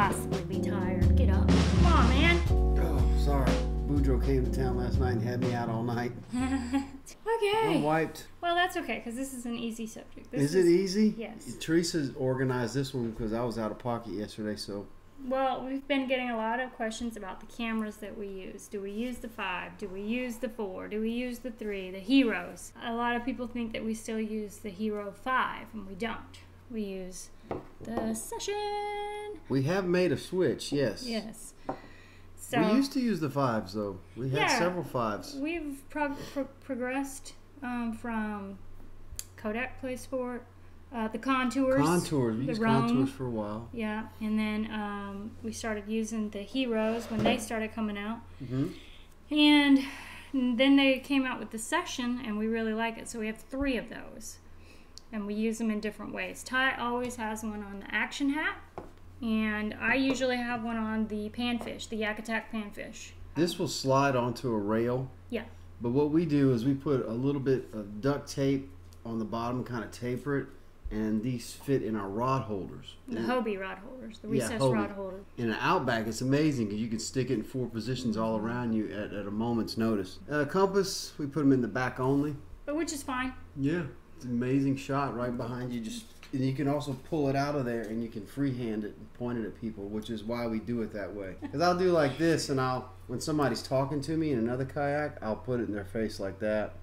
possibly be tired? Get up. Come on, man. Oh, sorry. Boudreaux came to town last night and had me out all night. Okay. I'm wiped. Well, that's okay, because this is an easy subject. Is it easy? Yes. Teresa's organized this one because I was out of pocket yesterday, so... Well, we've been getting a lot of questions about the cameras that we use. Do we use the 5? Do we use the 4? Do we use the 3? The Heroes. A lot of people think that we still use the Hero 5, and we don't. We use the Session. We have made a switch, yes. Yes. So, we used to use the 5s, though. We had several 5s. We've progressed from Kodak Play Sport, the Contours. We used Contours for a while. Yeah, and then we started using the Heroes when they started coming out. And then they came out with the Session, and we really like it. So we have 3 of those, and we use them in different ways. Ty always has one on the action hat, and I usually have one on the panfish, the Yak Attack panfish. This will slide onto a rail. Yeah. But what we do is we put a little bit of duct tape on the bottom, kind of taper it, and these fit in our rod holders. The Hobie rod holders, the recessed rod holders. In an Outback, it's amazing because you can stick it in 4 positions all around you at a moment's notice. Compass, we put them in the back only. But which is fine. Yeah, it's an amazing shot right behind you. And you can also pull it out of there and you can freehand it and point it at people, which is why we do it that way. Because I'll do like this, and when somebody's talking to me in another kayak, I'll put it in their face like that.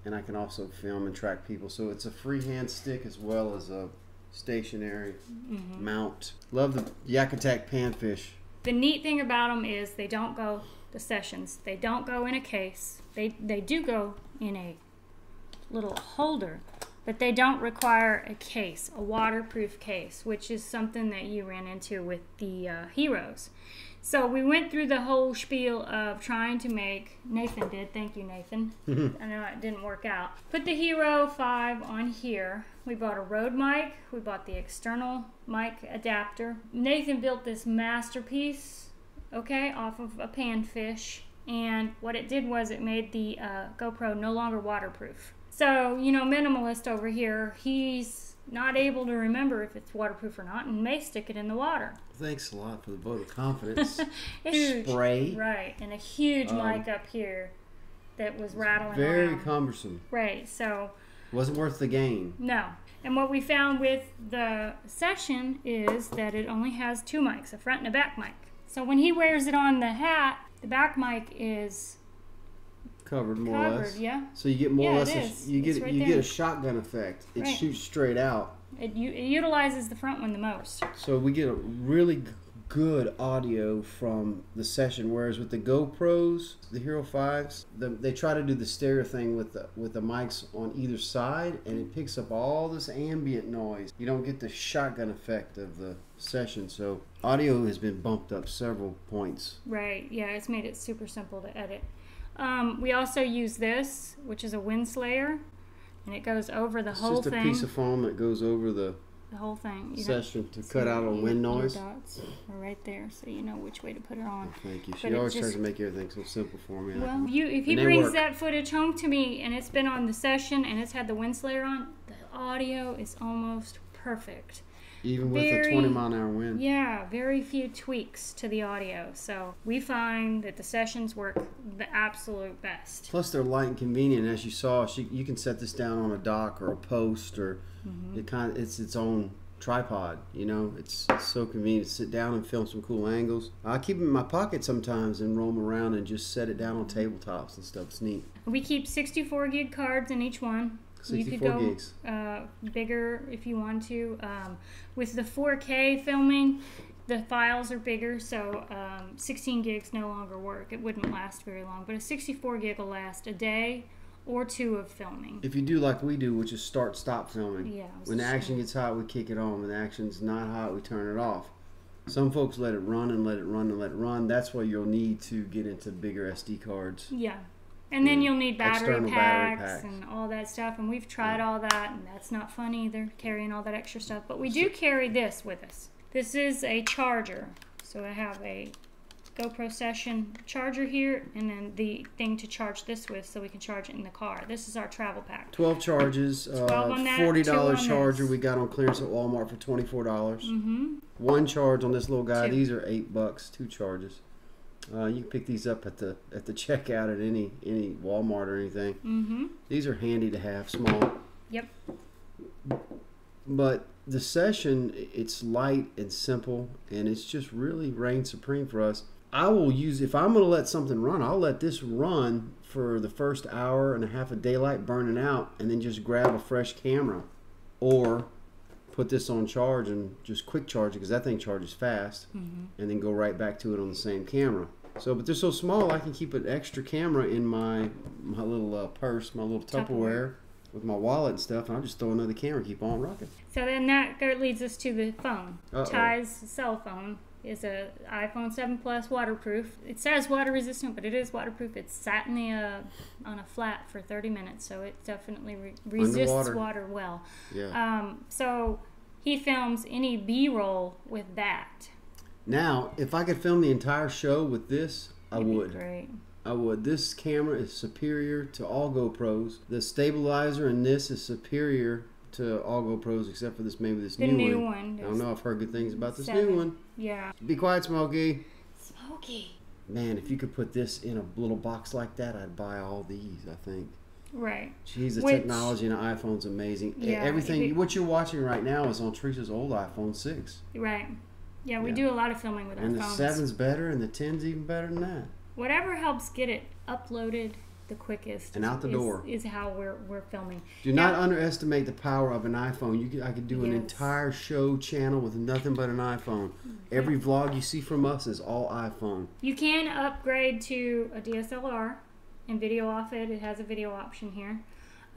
And I can also film and track people. So it's a freehand stick as well as a stationary mount. Love the Yak Attack panfish. The neat thing about them is they don't go, the Sessions, they don't go in a case. They do go in a little holder, but they don't require a case, a waterproof case, which is something that you ran into with the Heroes. So we went through the whole spiel of trying to make, Nathan did, thank you Nathan, I know it didn't work out. Put the Hero 5 on here. We bought a Rode mic, we bought the external mic adapter. Nathan built this masterpiece, okay, off of a panfish, and what it did was it made the GoPro no longer waterproof. So, you know, minimalist over here, he's not able to remember if it's waterproof or not and may stick it in the water. Thanks a lot for the vote of confidence. Huge. Spray. Right, and a huge mic up here that was rattling very around. Cumbersome. Right, so. Wasn't worth the gain. No. And what we found with the Session is that it only has 2 mics, a front and a back mic. So when he wears it on the hat, the back mic is covered more or less. Yeah. So you get more or less. You get a shotgun effect. It shoots straight out. It utilizes the front one the most. So we get a really good audio from the Session, whereas with the GoPros, the Hero 5s, they try to do the stereo thing with the mics on either side, and it picks up all this ambient noise. You don't get the shotgun effect of the Session, so audio has been bumped up several points. Right. Yeah, it's made it super simple to edit. We also use this, which is a wind slayer, and it goes over the whole thing. It's just a piece of foam that goes over the whole thing. Session to cut out on wind noise. Your dots are right there, so you know which way to put it on. Oh, thank you. She always tries to make everything so simple for me. Well, if he brings that footage home to me, and it's been on the Session, and it's had the wind slayer on, the audio is almost perfect. Even with a 20-mile-an-hour wind. Yeah, very few tweaks to the audio. So we find that the Sessions work the absolute best. Plus they're light and convenient. As you saw, you can set this down on a dock or a post, or it's its own tripod. You know, it's so convenient to sit down and film some cool angles. I keep it in my pocket sometimes and roam around and just set it down on tabletops and stuff. It's neat. We keep 64 gig cards in each one. 64 you could go gigs. Bigger if you want to. With the 4K filming, the files are bigger, so 16 gigs no longer work. It wouldn't last very long, but a 64 gig will last a day or 2 of filming. If you do like we do, which is start-stop filming. Yeah. When the action gets hot, we kick it on. When the action's not hot, we turn it off. Some folks let it run and let it run and let it run. That's why you'll need to get into bigger SD cards. Yeah. And then you'll need battery packs and all that stuff, and we've tried all that, and that's not fun either, carrying all that extra stuff. But we do carry this with us. This is a charger. So I have a GoPro Session charger here, and then the thing to charge this with so we can charge it in the car. This is our travel pack. 12 charges, 12 on that, $40 2 on charger this. we got on clearance at Walmart for $24. one charge on this little guy. Two. These are $8, 2 charges. You can pick these up at the checkout at any Walmart or anything. Mm-hmm. These are handy to have, small. Yep. But the session, it's light and simple, and it's just really reigned supreme for us. I will use, if I'm going to let something run, I'll let this run for the first hour and a half of daylight burning out, and then just grab a fresh camera, or put this on charge and just quick charge it, because that thing charges fast, and then go right back to it on the same camera. So, but they're so small, I can keep an extra camera in my little purse, my little Tupperware, with my wallet and stuff, and I'll just throw another camera, keep on rocking. So then that leads us to the phone. Uh-oh. Ty's cell phone is a iPhone 7 Plus waterproof. It says water resistant, but it is waterproof. It's sat in the on a flat for 30 minutes, so it definitely resists water well. Yeah. So he films any B-roll with that. Now, if I could film the entire show with this, I would. Great. I would. This camera is superior to all GoPros. The stabilizer in this is superior to all GoPros, except for this new one. I don't know. I've heard good things about this new one. Yeah. Be quiet, Smokey. Smokey. Man, if you could put this in a little box like that, I'd buy all these, I think. Right. Jeez, the technology in an iPhone's amazing. Yeah, everything, what you're watching right now is on Teresa's old iPhone 6. Right. Yeah, we do a lot of filming with our phones. And the 7's better, and the 10's even better than that. Whatever helps get it uploaded the quickest and out the door is how we're filming. Do not underestimate the power of an iPhone. I could do an entire show channel with nothing but an iPhone. Every vlog you see from us is all iPhone. You can upgrade to a DSLR and video off it. It has a video option here.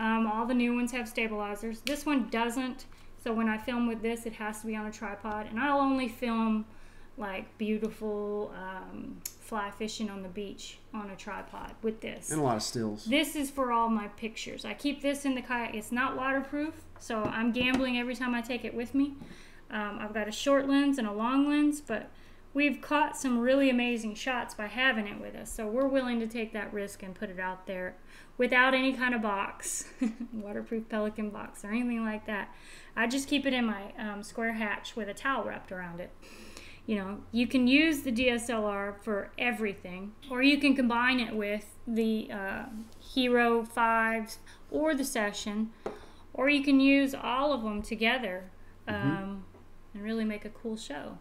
All the new ones have stabilizers. This one doesn't. So when I film with this, it has to be on a tripod, and I'll only film like beautiful fly fishing on the beach on a tripod with this. And a lot of stills. This is for all my pictures. I keep this in the kayak. It's not waterproof, so I'm gambling every time I take it with me. I've got a short lens and a long lens, but we've caught some really amazing shots by having it with us, so we're willing to take that risk and put it out there without any kind of box, waterproof Pelican box or anything like that. I just keep it in my square hatch with a towel wrapped around it. You know, you can use the DSLR for everything, or you can combine it with the Hero 5s or the Session, or you can use all of them together and really make a cool show.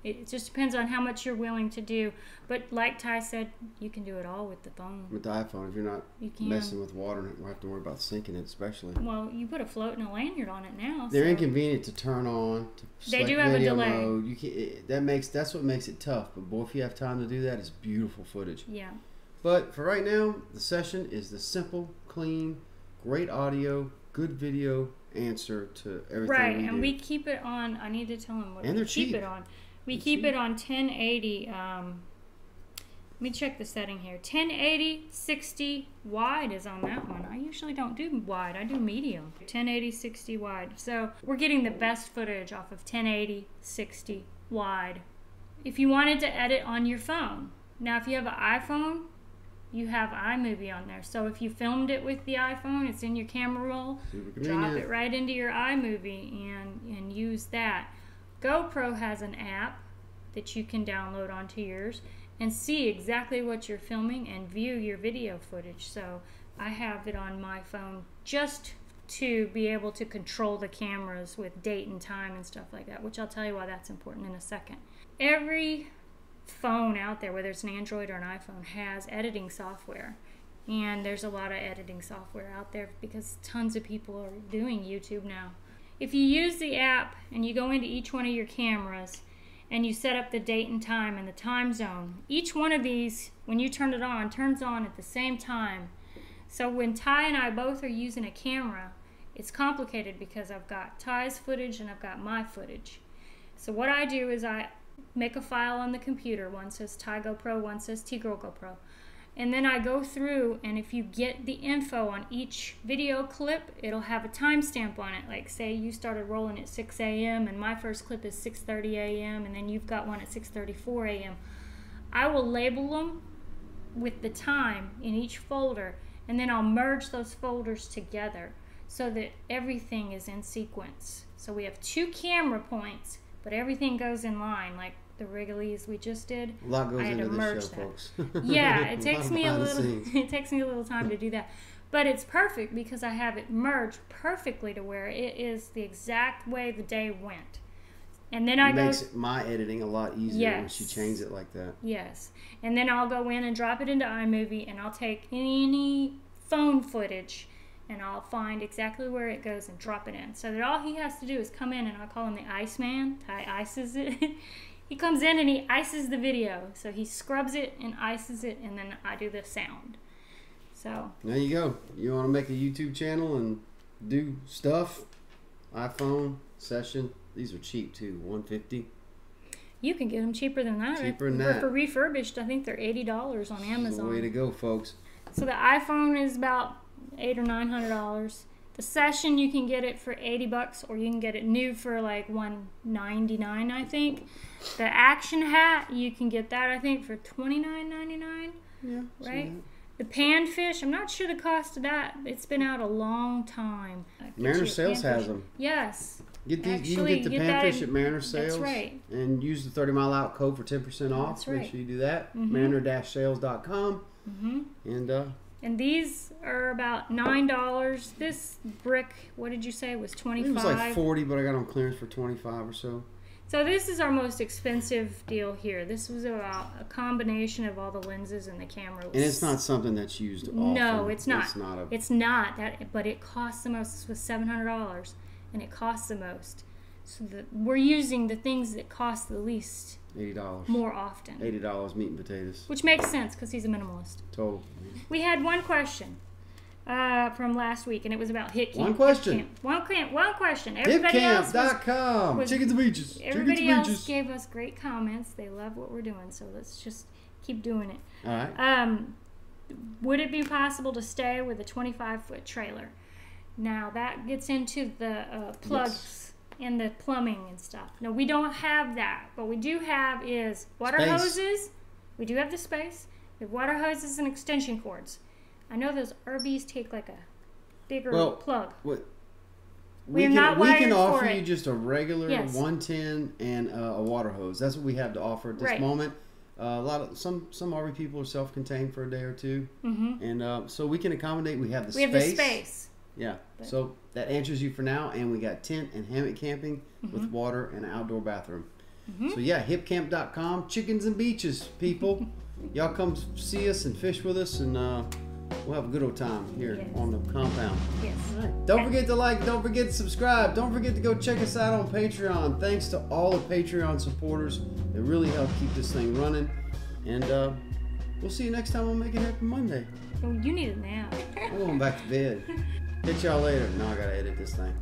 It just depends on how much you're willing to do. But like Ty said, you can do it all with the phone. With the iPhone, if you're not messing with water, you don't have to worry about sinking it, especially. Well, you put a float and a lanyard on it now. They're inconvenient to turn on. They do have a delay. Mode. You can, that's what makes it tough. But boy, if you have time to do that, it's beautiful footage. Yeah. But for right now, the Session is the simple, clean, great audio, good video answer to everything. Right, and we keep it on. I need to tell them what we keep it on. We keep it on 1080. Let me check the setting here. 1080, 60 wide is on that one. I usually don't do wide. I do medium. 1080, 60 wide. So we're getting the best footage off of 1080, 60 wide. If you wanted to edit on your phone. Now, if you have an iPhone, you have iMovie on there. So if you filmed it with the iPhone, it's in your camera roll. Drop it right into your iMovie and use that. GoPro has an app that you can download onto yours and see exactly what you're filming and view your video footage. So I have it on my phone just to be able to control the cameras with date and time and stuff like that, which I'll tell you why that's important in a second. Every phone out there, whether it's an Android or an iPhone, has editing software. And there's a lot of editing software out there because tons of people are doing YouTube now. If you use the app and you go into each one of your cameras and you set up the date and time and the time zone, each one of these, when you turn it on, turns on at the same time. So when Ty and I both are using a camera, it's complicated because I've got Ty's footage and I've got my footage. So what I do is I make a file on the computer. One says Ty GoPro, one says T-Girl GoPro. And then I go through, and if you get the info on each video clip, it'll have a timestamp on it. Like, say you started rolling at 6 a.m., and my first clip is 6:30 a.m., and then you've got one at 6:34 a.m. I will label them with the time in each folder, and then I'll merge those folders together so that everything is in sequence. So we have 2 camera points, but everything goes in line. Like the Wrigley's we just did. A lot goes I had into to this show, merge that. folks. Yeah, it takes me a behind the little. scenes. It takes me a little time to do that, but it's perfect because I have it merged perfectly to where it is the exact way the day went. And then it makes my editing a lot easier when she changes it like that. Yes, and then I'll go in and drop it into iMovie, and I'll take any phone footage, and I'll find exactly where it goes and drop it in. So that all he has to do is come in, and I call him the Iceman. Ty ices it. He comes in and he ices the video. So he scrubs it and ices it, and then I do the sound. So there you go. You want to make a YouTube channel and do stuff? iPhone session. These are cheap too. $150. you can get them cheaper than that. Cheaper than that. For refurbished, I think they're $80 on Amazon. That's the way to go, folks. So the iPhone is about $800 or $900. The session, you can get it for $80, or you can get it new for like $199, I think. The action hat, you can get that I think for $29.99. Yeah. Right. The panfish, I'm not sure the cost of that. It's been out a long time. Mariner Sales has them. Yes. Get these. Actually, you can get the panfish at Mariner Sales. That's right. And use the 30 Mile Out code for 10% off. That's right. Make sure you do that. Mariner-sales.com. And these are about $9. This brick, what did you say, was $25? It was like 40, but I got on clearance for 25 or so. So this is our most expensive deal here. This was about a combination of all the lenses and the camera. And it's not something that's used often. No, it's not. It's not But it costs the most. This was $700, and it costs the most. So we're using the things that cost the least. $80. More often. $80 meat and potatoes. Which makes sense because he's a minimalist. Total. We had one question from last week, and it was about hit camp. One question. One question. Everybody Hipcamp.com. Chickens and beaches. Everybody else gave us great comments. They love what we're doing, so let's just keep doing it. All right. Would it be possible to stay with a 25-foot trailer? Now that gets into the plugs and the plumbing and stuff. No, we don't have that. What we do have is water hoses. We do have the space. We have water hoses and extension cords. I know those RVs take like a bigger plug. We can offer you just a regular 110 and a water hose. That's what we have to offer at this moment. Some RV people are self-contained for a day or two, and so we can accommodate. We have the space. We have the space. Yeah. So that answers you for now, and we got tent and hammock camping with water and an outdoor bathroom. So yeah, hipcamp.com. Chickens and beaches, people. Y'all come see us and fish with us, and we'll have a good old time here on the compound. Yes. Right. Don't forget to like, don't forget to subscribe, don't forget to go check us out on Patreon. Thanks to all the Patreon supporters that really help keep this thing running. And we'll see you next time on Make It Happen Monday. Oh, you need a nap. I'm going back to bed. Catch y'all later. Now I gotta edit this thing.